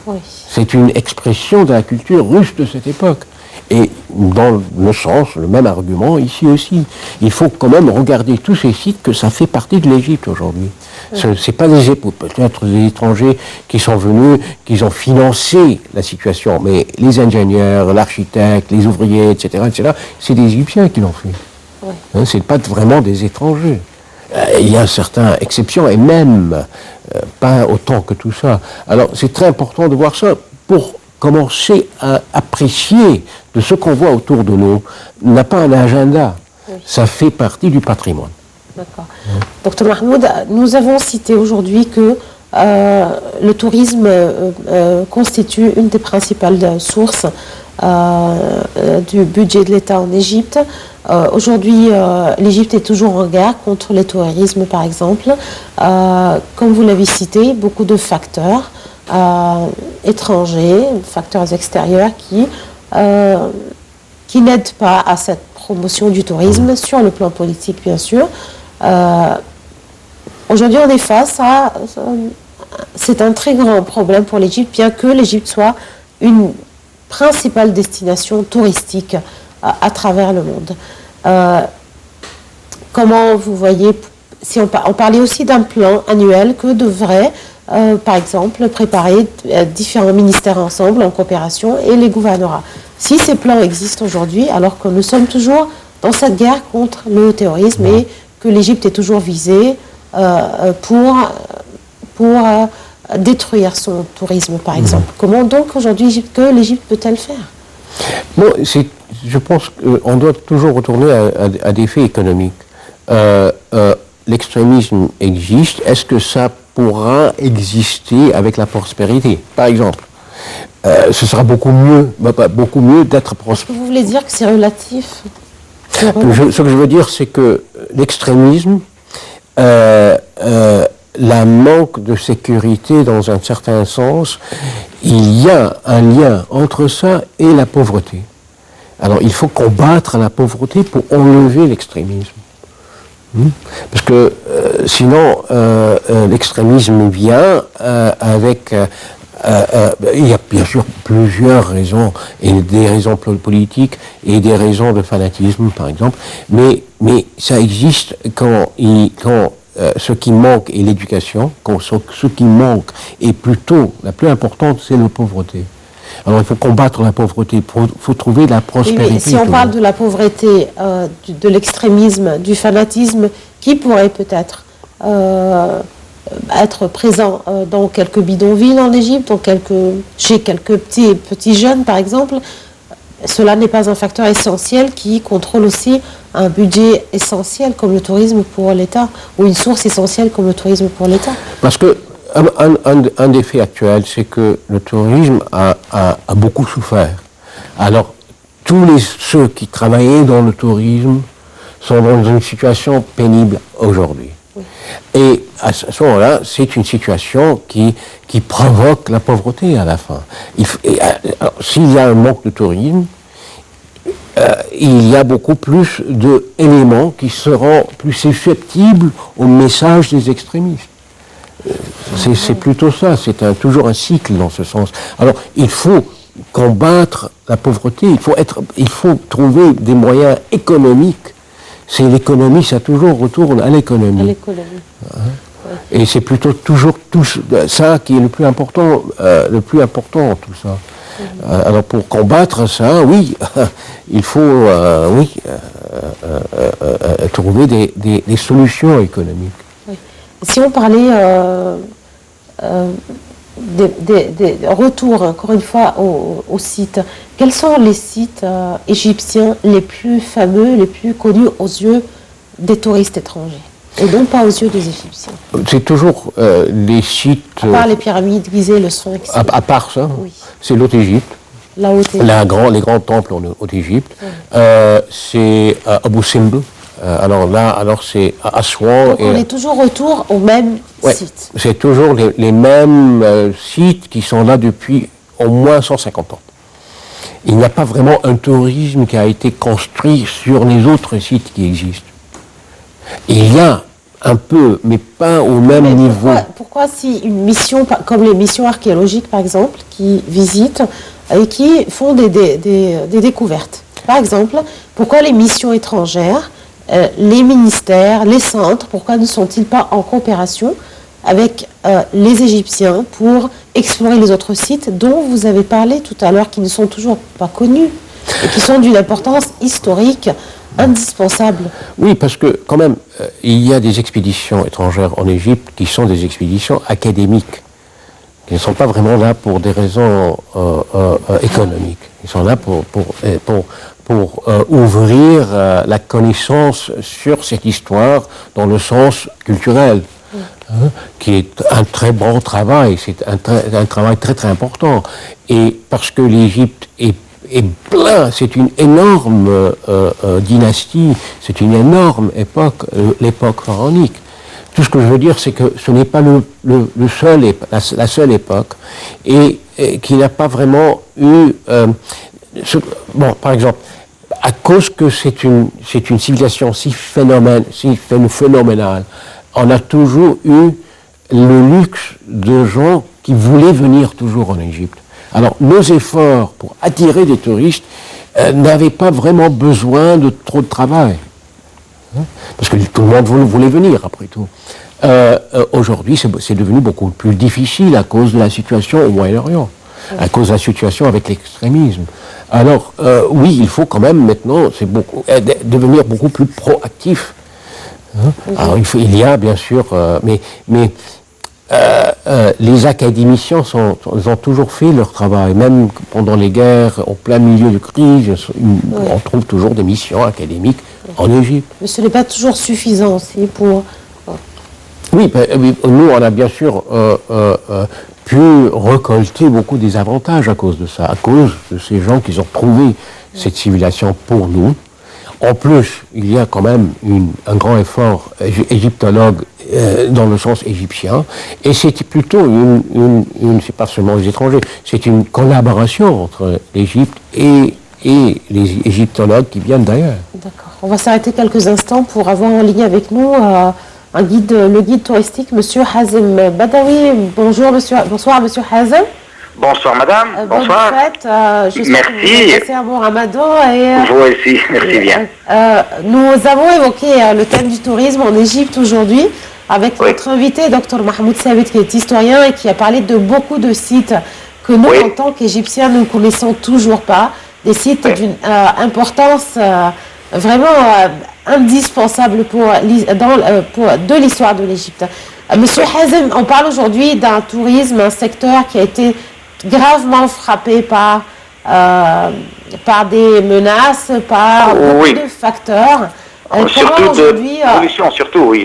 Oui. C'est une expression de la culture russe de cette époque. Et dans le sens, le même argument ici aussi. Il faut quand même regarder tous ces sites, que ça fait partie de l'Égypte aujourd'hui. Oui. C'est pas peut-être des étrangers qui sont venus, qui ont financé la situation, mais les ingénieurs, l'architecte, les ouvriers, etc., c'est des Égyptiens qui l'ont fait. Oui. Hein, c'est pas vraiment des étrangers. Il y a certaines exceptions, et même pas autant que tout ça. Alors c'est très important de voir ça pour commencer à apprécier de ce qu'on voit autour de nous. N'a pas un agenda, oui. Ça fait partie du patrimoine. D'accord. Docteur Mahmoud, nous avons cité aujourd'hui que le tourisme constitue une des principales sources du budget de l'État en Égypte. Aujourd'hui, l'Égypte est toujours en guerre contre le tourisme, par exemple. Comme vous l'avez cité, beaucoup de facteurs étrangers, facteurs extérieurs qui n'aident pas à cette promotion du tourisme sur le plan politique, bien sûr. Aujourd'hui, on est face à... C'est un très grand problème pour l'Égypte, bien que l'Égypte soit une principale destination touristique à travers le monde. Comment vous voyez, si on parlait aussi d'un plan annuel que devrait, par exemple, préparer différents ministères ensemble en coopération et les gouvernorats. Si ces plans existent aujourd'hui, alors que nous sommes toujours dans cette guerre contre le terrorisme et que l'Égypte est toujours visée pour détruire son tourisme, par exemple. Comment donc aujourd'hui que l'Égypte peut-elle faire? Bon, je pense qu'on doit toujours retourner à des faits économiques. L'extrémisme existe. Est-ce que ça pourra exister avec la prospérité? Par exemple, ce sera beaucoup mieux d'être prospère. Vous voulez dire que c'est relatif? Ce que je veux dire, c'est que l'extrémisme, la manque de sécurité dans un certain sens, il y a un lien entre ça et la pauvreté. Alors il faut combattre la pauvreté pour enlever l'extrémisme. Parce que sinon, l'extrémisme vient avec... il y a bien sûr plusieurs raisons, et des raisons politiques et des raisons de fanatisme, par exemple, mais ça existe quand ce qui manque est l'éducation, quand ce qui manque est plutôt, la plus importante, c'est la pauvreté. Alors il faut combattre la pauvreté, il faut trouver la prospérité. Oui, mais si on parle de la pauvreté, de l'extrémisme, du fanatisme, qui pourrait peut-être être présent dans quelques bidonvilles en Égypte, chez quelques petits jeunes par exemple, cela n'est pas un facteur essentiel qui contrôle aussi un budget essentiel comme le tourisme pour l'État, ou une source essentielle comme le tourisme pour l'État. Parce que un des faits actuels, c'est que le tourisme a beaucoup souffert. Alors, ceux qui travaillaient dans le tourisme sont dans une situation pénible aujourd'hui. Oui. Et à ce moment-là, c'est une situation qui provoque la pauvreté à la fin. S'il y a un manque de tourisme, il y a beaucoup plus d'éléments qui seront plus susceptibles au message des extrémistes. C'est plutôt ça, c'est toujours un cycle dans ce sens. Alors, il faut combattre la pauvreté, il faut trouver des moyens économiques. C'est l'économie, ça toujours retourne à l'économie. À l'économie. Et c'est plutôt toujours ça qui est le plus important en tout ça. Alors pour combattre ça, oui, il faut trouver des solutions économiques. Oui. Si on parlait des retours, encore une fois, au site, quels sont les sites égyptiens les plus fameux, les plus connus aux yeux des touristes étrangers, et donc pas aux yeux des Égyptiens? C'est toujours les sites... À part les pyramides Gizeh, le Sphinx. À part ça, oui. C'est l'Haute-Égypte. La Haute-Égypte. Les grands temples en Haute-Égypte. Oui. C'est Abu Simbel. Alors c'est à Assouan. Donc on est toujours retour au même site. C'est toujours les mêmes sites qui sont là depuis au moins 150 ans. Il n'y a pas vraiment un tourisme qui a été construit sur les autres sites qui existent. Il y a un peu, mais pas au même niveau. Pourquoi si une mission, comme les missions archéologiques par exemple, qui visitent et qui font des découvertes, par exemple, pourquoi les missions étrangères, les ministères, les centres, pourquoi ne sont-ils pas en coopération avec les Égyptiens pour explorer les autres sites dont vous avez parlé tout à l'heure, qui ne sont toujours pas connus et qui sont d'une importance historique indispensable? Oui, parce que quand même, il y a des expéditions étrangères en Égypte qui sont des expéditions académiques, qui ne sont pas vraiment là pour des raisons économiques. Ils sont là pour ouvrir la connaissance sur cette histoire dans le sens culturel, qui est un très bon travail, c'est un travail très très important. Et parce que l'Égypte est plein, c'est une énorme dynastie, c'est une énorme époque, l'époque pharaonique. Tout ce que je veux dire, c'est que ce n'est pas la seule époque, et qui n'a pas vraiment eu... par exemple, à cause que c'est une civilisation si phénoménale, on a toujours eu le luxe de gens qui voulaient venir toujours en Égypte. Alors, nos efforts pour attirer des touristes n'avaient pas vraiment besoin de trop de travail. Parce que tout le monde voulait venir, après tout. Aujourd'hui, c'est devenu beaucoup plus difficile à cause de la situation au Moyen-Orient, à cause de la situation avec l'extrémisme. Alors, oui, il faut quand même maintenant devenir beaucoup plus proactif. Alors, il y a bien sûr, mais les académiciens ils ont toujours fait leur travail, même pendant les guerres, en plein milieu de crise, on trouve toujours des missions académiques en Égypte. Mais ce n'est pas toujours suffisant aussi pour... Oui, nous on a bien sûr pu récolter beaucoup des avantages à cause de ça, à cause de ces gens qui ont trouvé cette civilisation pour nous. En plus, il y a quand même un grand effort égyptologue dans le sens égyptien, et c'est plutôt c'est pas seulement les étrangers, c'est une collaboration entre l'Égypte et et les égyptologues qui viennent d'ailleurs. D'accord. On va s'arrêter quelques instants pour avoir en ligne avec nous le guide touristique, Monsieur Hazem Badawi. Bonjour, bonsoir, Monsieur Hazem. Bonsoir madame, bonsoir. Bonne fête, j'espère que vous Merci. avez passé un bon ramadan. Vous aussi, merci bien. Nous avons évoqué le thème du tourisme en Égypte aujourd'hui avec notre invité, Dr Mahmoud Sabit, qui est historien et qui a parlé de beaucoup de sites que nous, en tant qu'Égyptiens, nous ne connaissons toujours pas. Des sites d'une importance vraiment indispensable de l'histoire de l'Égypte. Monsieur Hazem, on parle aujourd'hui d'un tourisme, un secteur qui a été gravement frappé par des menaces, par beaucoup de facteurs. Surtout de révolution,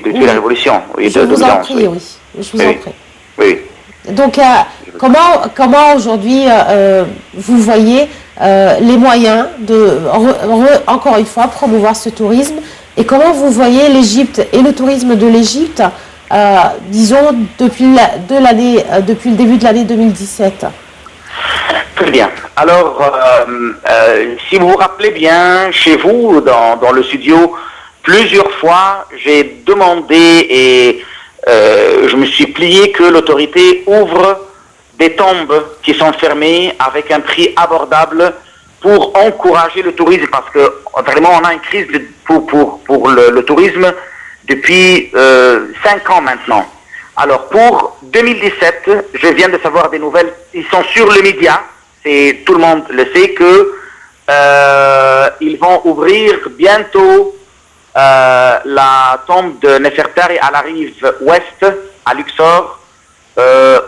depuis la révolution. Je vous en prie, je vous en prie. Oui. Donc, comment aujourd'hui vous voyez les moyens de, encore une fois, promouvoir ce tourisme, et comment vous voyez l'Égypte et le tourisme de l'Égypte, disons, depuis le début de l'année 2017? Très bien. Alors, si vous vous rappelez bien, chez vous, dans le studio, plusieurs fois, j'ai demandé et je me suis plié que l'autorité ouvre des tombes qui sont fermées avec un prix abordable pour encourager le tourisme, parce que vraiment on a une crise pour le tourisme depuis 5 ans maintenant. Alors pour 2017, je viens de savoir des nouvelles, ils sont sur les médias, tout le monde le sait, que ils vont ouvrir bientôt la tombe de Nefertari à la rive ouest, à Luxor,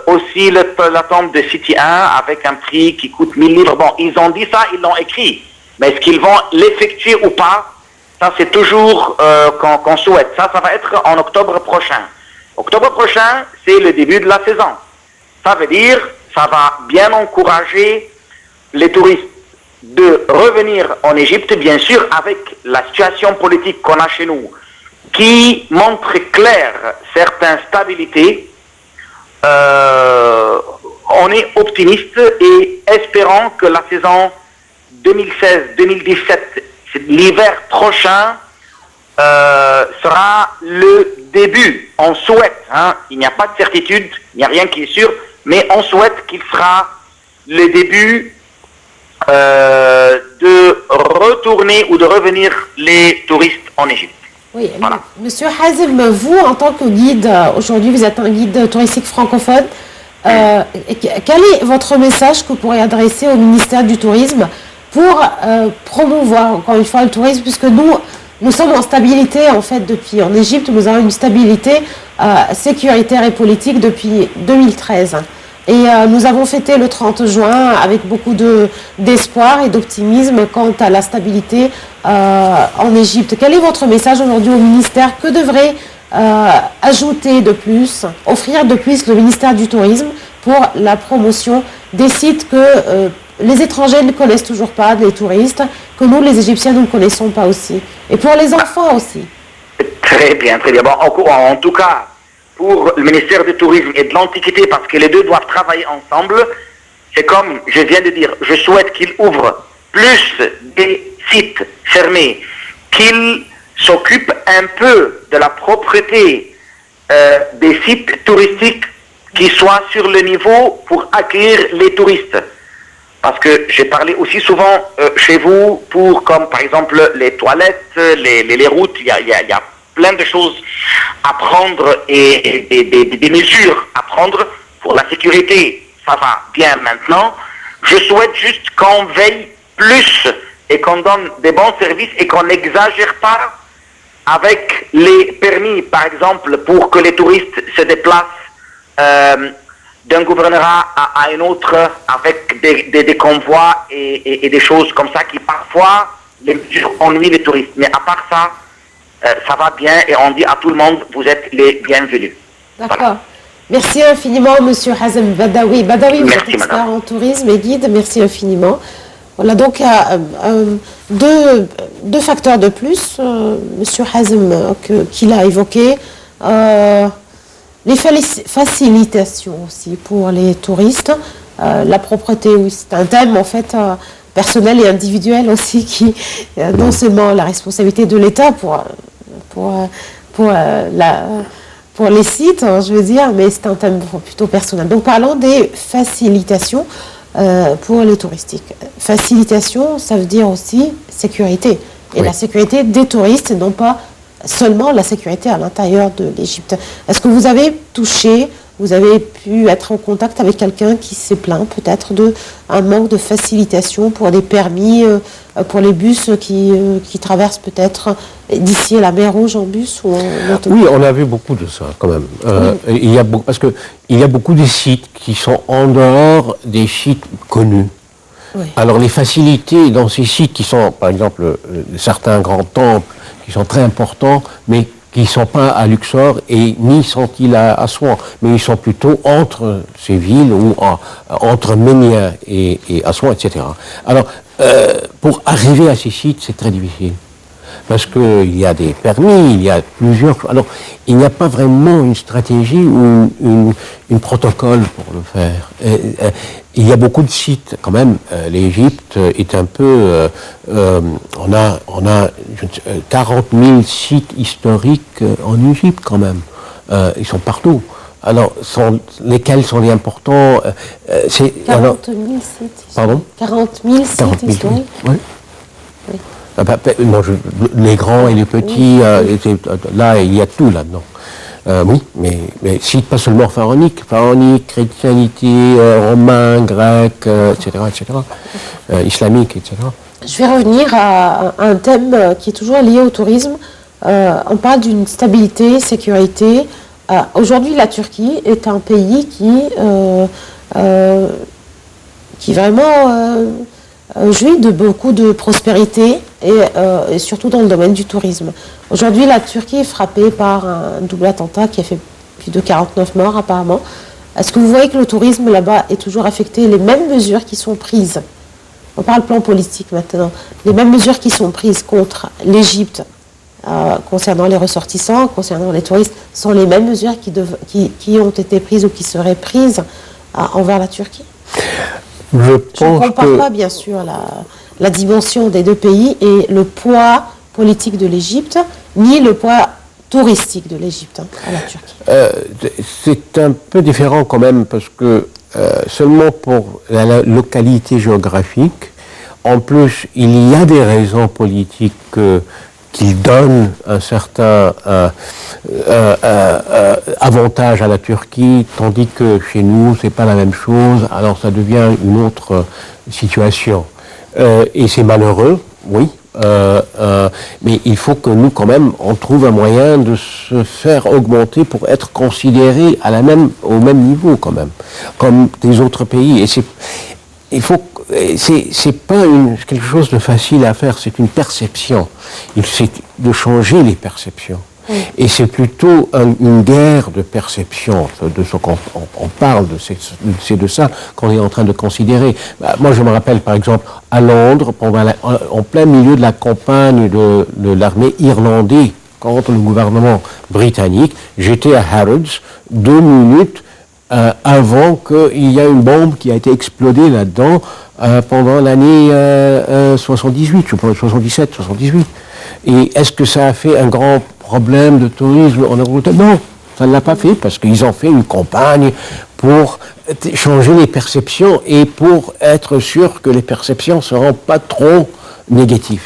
aussi la tombe de Siti 1 avec un prix qui coûte 1000 livres. Bon, ils ont dit ça, ils l'ont écrit, mais est-ce qu'ils vont l'effectuer ou pas? Ça, c'est toujours qu'on souhaite. Ça va être en octobre prochain. Octobre prochain, c'est le début de la saison. Ça veut dire, ça va bien encourager les touristes de revenir en Égypte, bien sûr, avec la situation politique qu'on a chez nous, qui montre clair certaines stabilités. On est optimiste et espérant que la saison 2016-2017, l'hiver prochain, sera le début. On souhaite, il n'y a pas de certitude, il n'y a rien qui est sûr, mais on souhaite qu'il sera le début de retourner ou de revenir les touristes en Égypte. Oui, voilà. Monsieur Hazem, vous, en tant que guide, aujourd'hui vous êtes un guide touristique francophone, quel est votre message que vous pourriez adresser au ministère du Tourisme pour promouvoir encore une fois le tourisme, puisque nous sommes en stabilité en fait en Égypte, nous avons une stabilité sécuritaire et politique depuis 2013. Et nous avons fêté le 30 juin avec beaucoup d'espoir et d'optimisme quant à la stabilité en Égypte. Quel est votre message aujourd'hui au ministère? Que devrait ajouter de plus, offrir de plus le ministère du Tourisme pour la promotion des sites que les étrangers ne connaissent toujours pas, les touristes, que nous, les Égyptiens, nous ne connaissons pas aussi? Et pour les enfants aussi. Très bien, très bien. Bon, en tout cas, pour le ministère du Tourisme et de l'Antiquité, parce que les deux doivent travailler ensemble, c'est comme je viens de dire, je souhaite qu'il ouvre plus des sites fermés, qu'il s'occupe un peu de la propreté des sites touristiques qui soient sur le niveau pour accueillir les touristes. Parce que j'ai parlé aussi souvent chez vous comme par exemple les toilettes, les routes, il y a plein de choses à prendre et des mesures à prendre pour la sécurité. Ça va bien maintenant. Je souhaite juste qu'on veille plus et qu'on donne des bons services et qu'on n'exagère pas avec les permis, par exemple, pour que les touristes se déplacent d'un gouvernorat à un autre avec des convois et des choses comme ça qui parfois les mesures ennuient les touristes. Mais à part ça, ça va bien et on dit à tout le monde, vous êtes les bienvenus. D'accord. Voilà. Merci infiniment, Monsieur Hazem Badawi. Vous êtes expert en tourisme et guide. Merci infiniment. Voilà, donc deux facteurs de plus, Monsieur Hazem, qu'il a évoqué. Les facilitations aussi pour les touristes. La propreté, oui, c'est un thème en fait personnelle et individuelle aussi, qui non seulement la responsabilité de l'État pour les sites, hein, je veux dire, mais c'est un thème plutôt personnel. Donc parlons des facilitations pour les touristiques. Facilitation, ça veut dire aussi sécurité. Et la sécurité des touristes, et non pas seulement la sécurité à l'intérieur de l'Égypte. Est-ce que vous avez touché, vous avez pu être en contact avec quelqu'un qui s'est plaint peut-être d'un manque de facilitation pour des permis, pour les bus qui traversent peut-être d'ici la mer Rouge en bus ou en auto? Oui, on a vu beaucoup de ça quand même. Parce qu'il y a beaucoup de sites qui sont en dehors des sites connus. Oui. Alors les facilités dans ces sites qui sont, par exemple, certains grands temples qui sont très importants, mais qui ne sont pas à Luxor et ni sont-ils à Assouan, mais ils sont plutôt entre ces villes ou entre Ménia et Assouan, etc. Alors, pour arriver à ces sites, c'est très difficile. Parce qu'il y a des permis, il y a plusieurs... Alors, il n'y a pas vraiment une stratégie ou une protocole pour le faire. Il y a beaucoup de sites, quand même. L'Égypte est un peu... on a 40 000 sites historiques en Égypte, quand même. Ils sont partout. Alors, lesquels sont les importants 40 000 sites. Pardon 40 000 sites historiques. Oui. Oui. Les grands et les petits, là, il y a tout là-dedans. Oui, mais sites pas seulement pharaoniques, chrétienté, romain, grec, etc., islamique, etc. Je vais revenir à un thème qui est toujours lié au tourisme. On parle d'une stabilité, sécurité. Aujourd'hui, la Turquie est un pays qui vraiment jouit de beaucoup de prospérité et surtout dans le domaine du tourisme. Aujourd'hui, la Turquie est frappée par un double attentat qui a fait plus de 49 morts apparemment. Est-ce que vous voyez que le tourisme là-bas est toujours affecté? Les mêmes mesures qui sont prises, on parle plan politique maintenant, les mêmes mesures qui sont prises contre l'Égypte concernant les ressortissants, concernant les touristes, sont les mêmes mesures qui ont été prises ou qui seraient prises envers la Turquie? Je ne compare pas, bien sûr, la dimension des deux pays et le poids politique de l'Égypte, ni le poids touristique de l'Égypte à la Turquie. C'est un peu différent quand même, parce que seulement pour la localité géographique, en plus, il y a des raisons politiques qui donnent un certain avantage à la Turquie, tandis que chez nous, c'est pas la même chose, alors ça devient une autre situation. Et c'est malheureux, oui, mais il faut que nous, quand même, on trouve un moyen de se faire augmenter pour être considérés au même niveau, quand même, comme des autres pays. Et c'est pas quelque chose de facile à faire, c'est une perception. C'est de changer les perceptions. Oui. Et c'est plutôt une guerre de perception, de ce qu'on parle, c'est de ça qu'on est en train de considérer. Moi, je me rappelle, par exemple, à Londres, en plein milieu de la campagne de l'armée irlandaise contre le gouvernement britannique, j'étais à Harrods 2 minutes avant qu'il y ait une bombe qui a été explodée là-dedans pendant l'année 78, je pense 77, 78. Et est-ce que ça a fait un grand problème de tourisme en Angleterre? Non, ça ne l'a pas fait, parce qu'ils ont fait une campagne pour changer les perceptions et pour être sûr que les perceptions ne seront pas trop négatives.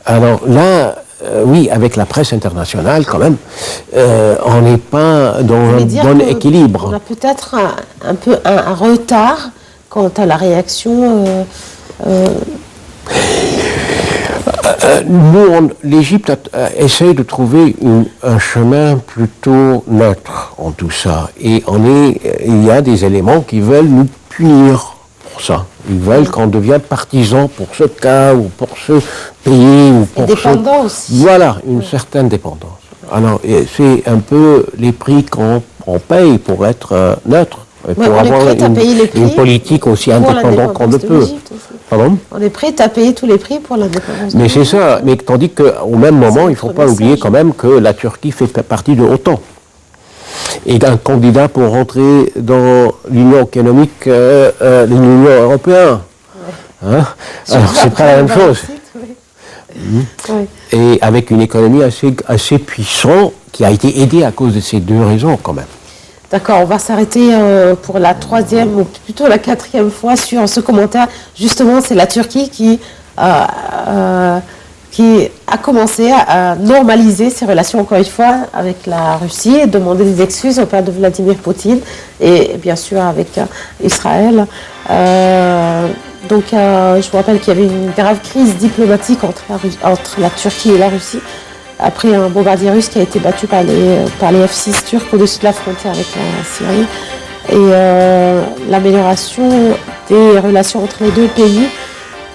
Alors là, oui, avec la presse internationale, quand même, on n'est pas dans un bon équilibre. On a peut-être un peu un retard quant à la réaction. L'Égypte essaye de trouver un chemin plutôt neutre en tout ça. Et il y a des éléments qui veulent nous punir pour ça. Ils veulent qu'on devienne partisan pour ce cas ou pour ce pays. Ou pour dépendant aussi. Voilà, une certaine dépendance. Alors, c'est un peu les prix qu'on paye pour être neutre. Pour avoir une politique aussi indépendante qu'on le peut. Pardon ? On est prêt à payer tous les prix pour l'indépendance. Mais c'est ça. Mais tandis qu'au même moment, il ne faut pas oublier quand même que la Turquie fait partie de l'OTAN. Et un candidat pour rentrer dans l'Union économique, l'Union européenne. Hein? Alors, c'est pas la même chose. Oui. Et avec une économie assez puissante qui a été aidée à cause de ces deux raisons quand même. D'accord, on va s'arrêter pour la troisième ou plutôt la quatrième fois sur ce commentaire. Justement, c'est la Turquie qui a commencé à normaliser ses relations, encore une fois, avec la Russie et demander des excuses au père de Vladimir Poutine et bien sûr avec Israël. Donc, je vous rappelle qu'il y avait une grave crise diplomatique entre la Turquie et la Russie après un bombardier russe qui a été battu par les F-6 turcs au-dessus de la frontière avec la Syrie. Et l'amélioration des relations entre les deux pays,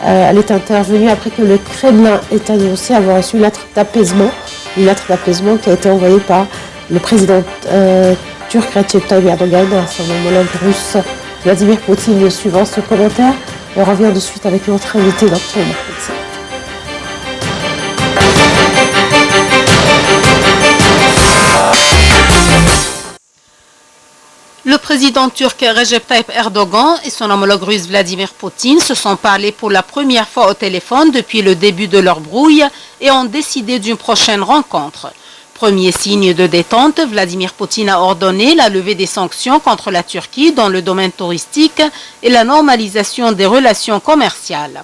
elle est intervenue après que le Kremlin ait annoncé avoir reçu une lettre d'apaisement qui a été envoyée par le président turc Recep Tayyip Erdogan à son homologue russe Vladimir Poutine. Suivant ce commentaire, on revient de suite avec notre invité, Dr. Mahmoud. Le président turc Recep Tayyip Erdogan et son homologue russe Vladimir Poutine se sont parlé pour la première fois au téléphone depuis le début de leur brouille et ont décidé d'une prochaine rencontre. Premier signe de détente, Vladimir Poutine a ordonné la levée des sanctions contre la Turquie dans le domaine touristique et la normalisation des relations commerciales.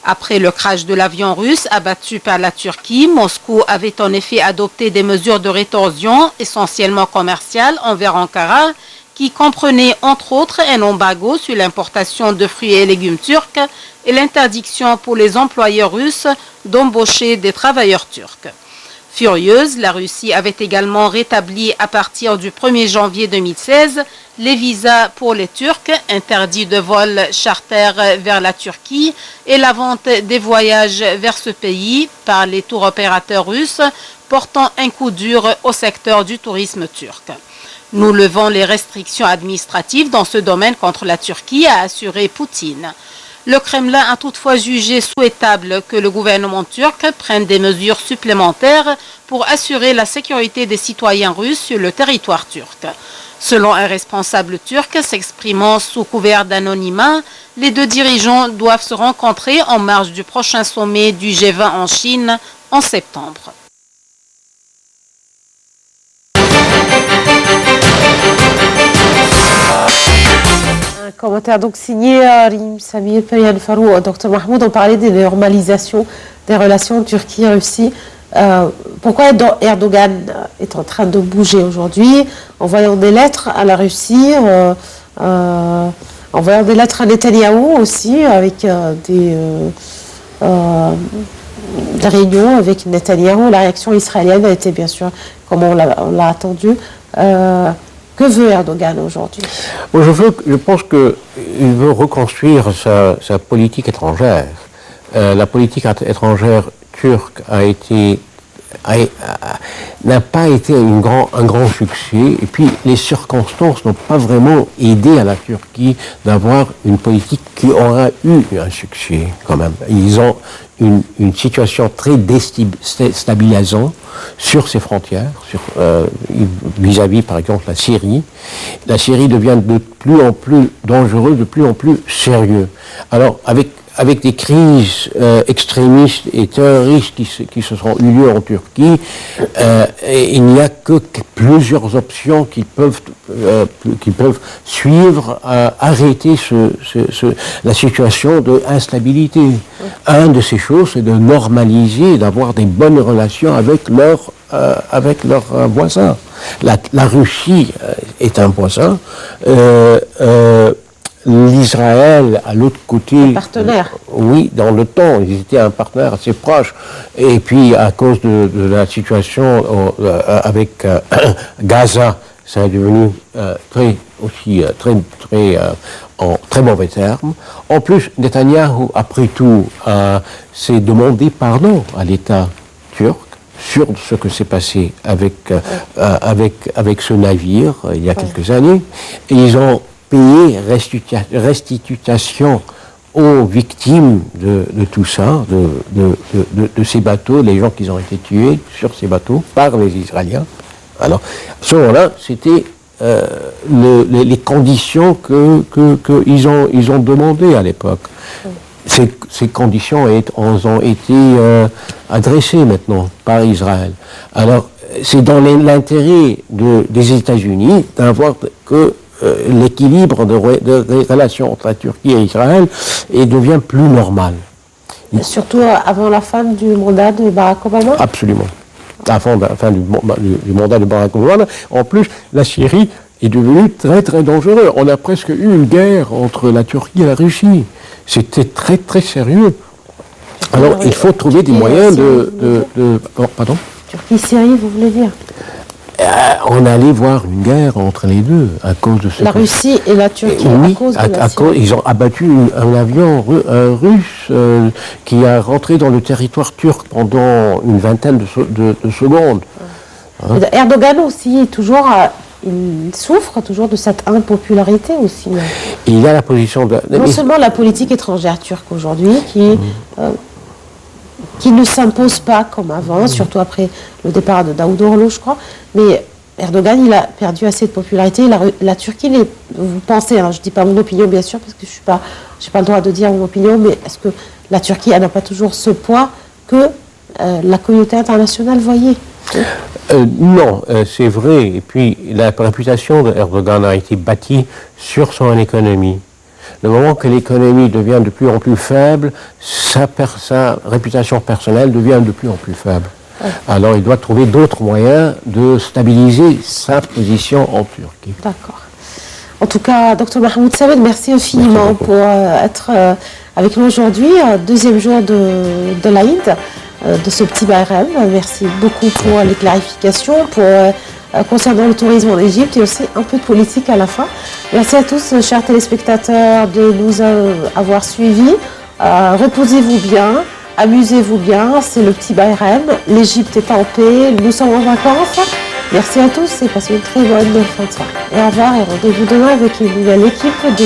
Après le crash de l'avion russe abattu par la Turquie, Moscou avait en effet adopté des mesures de rétorsion essentiellement commerciales envers Ankara, qui comprenaient entre autres un embargo sur l'importation de fruits et légumes turcs et l'interdiction pour les employeurs russes d'embaucher des travailleurs turcs. Furieuse, la Russie avait également rétabli à partir du 1er janvier 2016 les visas pour les Turcs, interdits de vols charter vers la Turquie et la vente des voyages vers ce pays par les tours opérateurs russes, portant un coup dur au secteur du tourisme turc. Nous levons les restrictions administratives dans ce domaine contre la Turquie, a assuré Poutine. Le Kremlin a toutefois jugé souhaitable que le gouvernement turc prenne des mesures supplémentaires pour assurer la sécurité des citoyens russes sur le territoire turc. Selon un responsable turc s'exprimant sous couvert d'anonymat, les deux dirigeants doivent se rencontrer en marge du prochain sommet du G20 en Chine en septembre. Un commentaire donc signé Rim Samir Perian Farou, Dr Mahmoud. On parlait des normalisations des relations Turquie-Russie. Pourquoi Erdogan est en train de bouger aujourd'hui, en voyant des lettres à la Russie, en voyant des lettres à Netanyahou aussi, avec des réunions avec Netanyahou. La réaction israélienne a été bien sûr, comme on l'a attendu. Que veut Erdogan aujourd'hui? Je pense qu'il veut reconstruire sa politique étrangère. La politique étrangère turque n'a pas été un grand succès, et puis les circonstances n'ont pas vraiment aidé à la Turquie d'avoir une politique qui aura eu un succès quand même. Ils ont une situation très déstabilisante sur ses frontières, vis-à-vis par exemple la Syrie. La Syrie devient de plus en plus dangereuse, de plus en plus sérieux. Alors avec des crises extrémistes et terroristes qui se sont eu lieu en Turquie, il n'y a que plusieurs options qui peuvent suivre, arrêter la situation d'instabilité. Un de ces choses, c'est de normaliser, d'avoir des bonnes relations avec leurs voisins. La Russie est un voisin. L'Israël, à l'autre côté... Un partenaire. Oui, dans le temps, ils étaient un partenaire assez proche. Et puis, à cause de la situation avec Gaza, ça est devenu en très mauvais termes. En plus, Netanyahou, après tout, s'est demandé pardon à l'État turc sur ce que s'est passé avec ce navire il y a quelques années. Et ils ont payé restitution aux victimes de tout ça, de ces bateaux, les gens qui ont été tués sur ces bateaux par les Israéliens. Alors, à ce moment-là, c'était les conditions qu'ils ont demandées à l'époque. ces conditions ont été adressées maintenant par Israël. Alors, c'est dans l'intérêt des États-Unis d'avoir que l'équilibre des relations entre la Turquie et Israël devient plus normal. Surtout avant la fin du mandat de Barack Obama? Absolument. Avant la fin du mandat de Barack Obama. En plus, la Syrie est devenue très très dangereuse. On a presque eu une guerre entre la Turquie et la Russie. C'était très très sérieux. Alors il faut trouver des moyens pardon? Turquie-Syrie, vous voulez dire? On allait voir une guerre entre les deux à cause de ce... La Russie et la Turquie, oui, à cause de la Syrie. ils ont abattu un avion russe qui a rentré dans le territoire turc pendant une vingtaine de secondes. Hein? Erdogan aussi, toujours, il souffre toujours de cette impopularité aussi. Et il y a la position de... Non seulement la politique étrangère turque aujourd'hui, qui ne s'impose pas comme avant, surtout après le départ de Davutoğlu, je crois, mais Erdogan, il a perdu assez de popularité. La Turquie, vous pensez, je ne dis pas mon opinion bien sûr, parce que je n'ai pas le droit de dire mon opinion, mais est-ce que la Turquie n'a pas toujours ce poids que la communauté internationale voyait? Non, c'est vrai. Et puis, la réputation d'Erdogan a été bâtie sur son économie. Le moment que l'économie devient de plus en plus faible, sa réputation personnelle devient de plus en plus faible. Ouais. Alors, il doit trouver d'autres moyens de stabiliser sa position en Turquie. D'accord. En tout cas, Dr Mahmoud Samed, merci infiniment pour être avec nous aujourd'hui, deuxième jour de l'Aïd, de ce petit Bayram. Merci beaucoup pour les clarifications, concernant le tourisme en Égypte et aussi un peu de politique à la fin. Merci à tous, chers téléspectateurs, de nous avoir suivis. Reposez-vous bien, amusez-vous bien, c'est le petit Bayram. L'Égypte est en paix, nous sommes en vacances. Merci à tous et passez une très bonne fin de soirée. Et au revoir et rendez-vous demain avec une nouvelle équipe de